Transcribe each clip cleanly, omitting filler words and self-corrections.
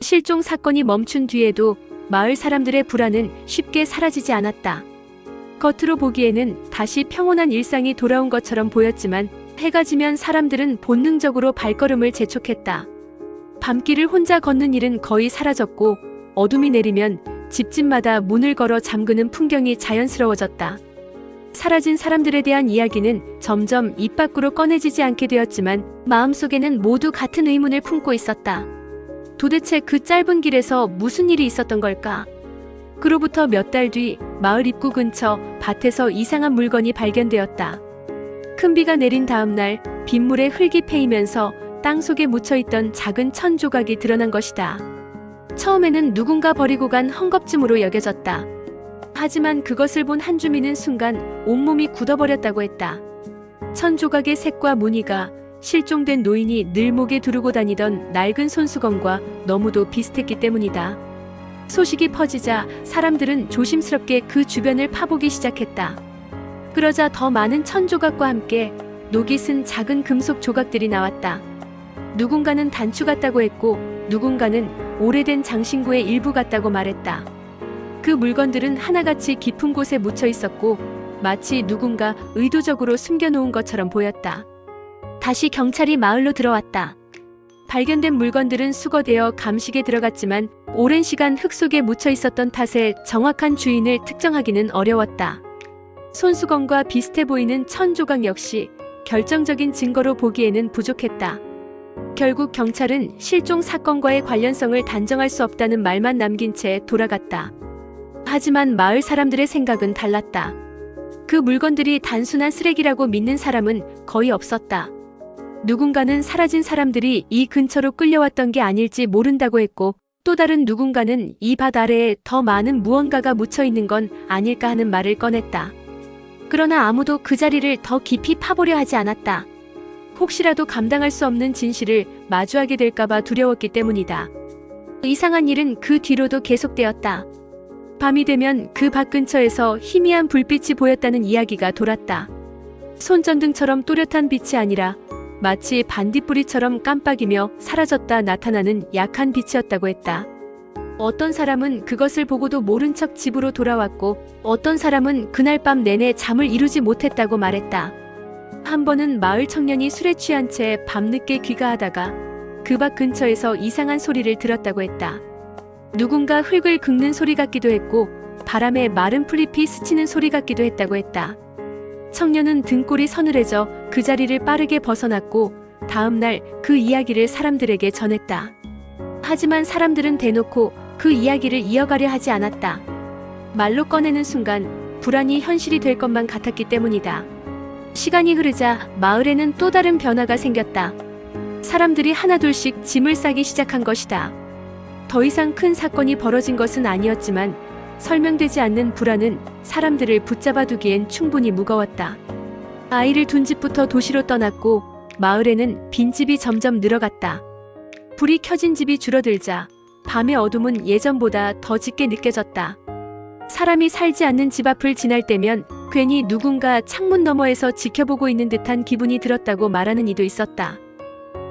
실종 사건이 멈춘 뒤에도 마을 사람들의 불안은 쉽게 사라지지 않았다. 겉으로 보기에는 다시 평온한 일상이 돌아온 것처럼 보였지만 해가 지면 사람들은 본능적으로 발걸음을 재촉했다. 밤길을 혼자 걷는 일은 거의 사라졌고 어둠이 내리면 집집마다 문을 걸어 잠그는 풍경이 자연스러워졌다. 사라진 사람들에 대한 이야기는 점점 입 밖으로 꺼내지지 않게 되었지만 마음속에는 모두 같은 의문을 품고 있었다. 도대체 그 짧은 길에서 무슨 일이 있었던 걸까? 그로부터 몇 달 뒤 마을 입구 근처 밭에서 이상한 물건이 발견되었다. 큰 비가 내린 다음 날 빗물에 흙이 패이면서 땅속에 묻혀있던 작은 천 조각이 드러난 것이다. 처음에는 누군가 버리고 간 헝겊짐으로 여겨졌다. 하지만 그것을 본 한 주민은 순간 온몸이 굳어버렸다고 했다. 천 조각의 색과 무늬가 실종된 노인이 늘 목에 두르고 다니던 낡은 손수건과 너무도 비슷했기 때문이다. 소식이 퍼지자 사람들은 조심스럽게 그 주변을 파보기 시작했다. 그러자 더 많은 천 조각과 함께 녹이 쓴 작은 금속 조각들이 나왔다. 누군가는 단추 같다고 했고 누군가는 오래된 장신구의 일부 같다고 말했다. 그 물건들은 하나같이 깊은 곳에 묻혀 있었고 마치 누군가 의도적으로 숨겨놓은 것처럼 보였다. 다시 경찰이 마을로 들어왔다. 발견된 물건들은 수거되어 감식에 들어갔지만 오랜 시간 흙 속에 묻혀 있었던 탓에 정확한 주인을 특정하기는 어려웠다. 손수건과 비슷해 보이는 천 조각 역시 결정적인 증거로 보기에는 부족했다. 결국 경찰은 실종 사건과의 관련성을 단정할 수 없다는 말만 남긴 채 돌아갔다. 하지만 마을 사람들의 생각은 달랐다. 그 물건들이 단순한 쓰레기라고 믿는 사람은 거의 없었다. 누군가는 사라진 사람들이 이 근처로 끌려왔던 게 아닐지 모른다고 했고 또 다른 누군가는 이 밭 아래에 더 많은 무언가가 묻혀 있는 건 아닐까 하는 말을 꺼냈다. 그러나 아무도 그 자리를 더 깊이 파보려 하지 않았다. 혹시라도 감당할 수 없는 진실을 마주하게 될까봐 두려웠기 때문이다. 이상한 일은 그 뒤로도 계속되었다. 밤이 되면 그 밭 근처에서 희미한 불빛이 보였다는 이야기가 돌았다. 손전등처럼 또렷한 빛이 아니라 마치 반딧불이처럼 깜빡이며 사라졌다 나타나는 약한 빛이었다고 했다. 어떤 사람은 그것을 보고도 모른 척 집으로 돌아왔고 어떤 사람은 그날 밤 내내 잠을 이루지 못했다고 말했다. 한 번은 마을 청년이 술에 취한 채 밤늦게 귀가하다가 그 밭 근처에서 이상한 소리를 들었다고 했다. 누군가 흙을 긁는 소리 같기도 했고 바람에 마른 풀잎이 스치는 소리 같기도 했다고 했다. 청년은 등골이 서늘해져 그 자리를 빠르게 벗어났고 다음 날 그 이야기를 사람들에게 전했다. 하지만 사람들은 대놓고 그 이야기를 이어가려 하지 않았다. 말로 꺼내는 순간 불안이 현실이 될 것만 같았기 때문이다. 시간이 흐르자 마을에는 또 다른 변화가 생겼다. 사람들이 하나둘씩 짐을 싸기 시작한 것이다. 더 이상 큰 사건이 벌어진 것은 아니었지만 설명되지 않는 불안은 사람들을 붙잡아두기엔 충분히 무거웠다. 아이를 둔 집부터 도시로 떠났고 마을에는 빈집이 점점 늘어갔다. 불이 켜진 집이 줄어들자 밤의 어둠은 예전보다 더 짙게 느껴졌다. 사람이 살지 않는 집 앞을 지날 때면 괜히 누군가 창문 너머에서 지켜보고 있는 듯한 기분이 들었다고 말하는 이도 있었다.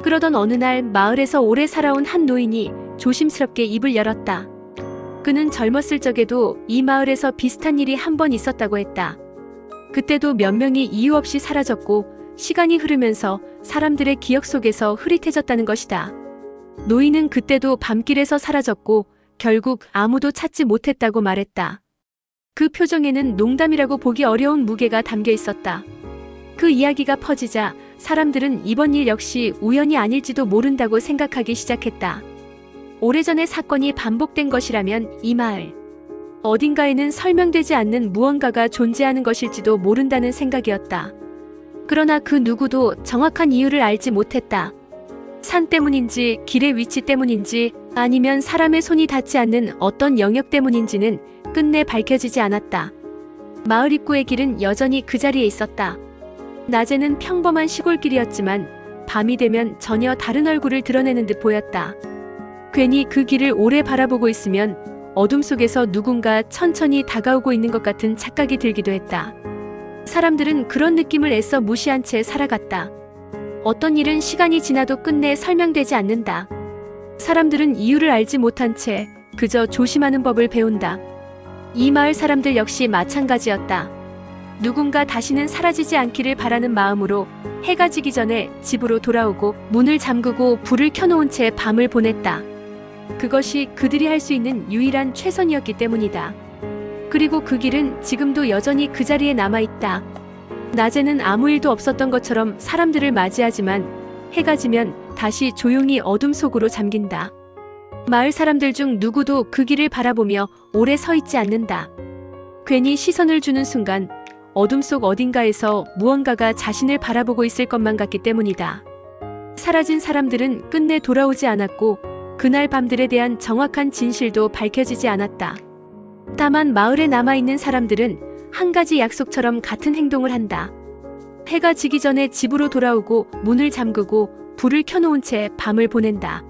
그러던 어느 날 마을에서 오래 살아온 한 노인이 조심스럽게 입을 열었다. 그는 젊었을 적에도 이 마을에서 비슷한 일이 한 번 있었다고 했다. 그때도 몇 명이 이유 없이 사라졌고 시간이 흐르면서 사람들의 기억 속에서 흐릿해졌다는 것이다. 노인은 그때도 밤길에서 사라졌고 결국 아무도 찾지 못했다고 말했다. 그 표정에는 농담이라고 보기 어려운 무게가 담겨 있었다. 그 이야기가 퍼지자 사람들은 이번 일 역시 우연이 아닐지도 모른다고 생각하기 시작했다. 오래전의 사건이 반복된 것이라면 이 마을 어딘가에는 설명되지 않는 무언가가 존재하는 것일지도 모른다는 생각이었다. 그러나 그 누구도 정확한 이유를 알지 못했다. 산 때문인지 길의 위치 때문인지 아니면 사람의 손이 닿지 않는 어떤 영역 때문인지는 끝내 밝혀지지 않았다. 마을 입구의 길은 여전히 그 자리에 있었다. 낮에는 평범한 시골길이었지만 밤이 되면 전혀 다른 얼굴을 드러내는 듯 보였다. 괜히 그 길을 오래 바라보고 있으면 어둠 속에서 누군가 천천히 다가오고 있는 것 같은 착각이 들기도 했다. 사람들은 그런 느낌을 애써 무시한 채 살아갔다. 어떤 일은 시간이 지나도 끝내 설명되지 않는다. 사람들은 이유를 알지 못한 채 그저 조심하는 법을 배운다. 이 마을 사람들 역시 마찬가지였다. 누군가 다시는 사라지지 않기를 바라는 마음으로 해가 지기 전에 집으로 돌아오고 문을 잠그고 불을 켜놓은 채 밤을 보냈다. 그것이 그들이 할 수 있는 유일한 최선이었기 때문이다. 그리고 그 길은 지금도 여전히 그 자리에 남아있다. 낮에는 아무 일도 없었던 것처럼 사람들을 맞이하지만 해가 지면 다시 조용히 어둠 속으로 잠긴다. 마을 사람들 중 누구도 그 길을 바라보며 오래 서 있지 않는다. 괜히 시선을 주는 순간 어둠 속 어딘가에서 무언가가 자신을 바라보고 있을 것만 같기 때문이다. 사라진 사람들은 끝내 돌아오지 않았고 그날 밤들에 대한 정확한 진실도 밝혀지지 않았다. 다만 마을에 남아있는 사람들은 한 가지 약속처럼 같은 행동을 한다. 해가 지기 전에 집으로 돌아오고 문을 잠그고 불을 켜놓은 채 밤을 보낸다.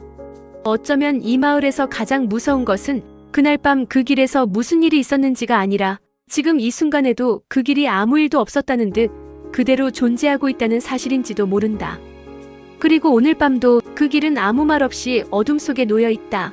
어쩌면 이 마을에서 가장 무서운 것은 그날 밤 그 길에서 무슨 일이 있었는지가 아니라 지금 이 순간에도 그 길이 아무 일도 없었다는 듯 그대로 존재하고 있다는 사실인지도 모른다. 그리고 오늘 밤도 그 길은 아무 말 없이 어둠 속에 놓여 있다.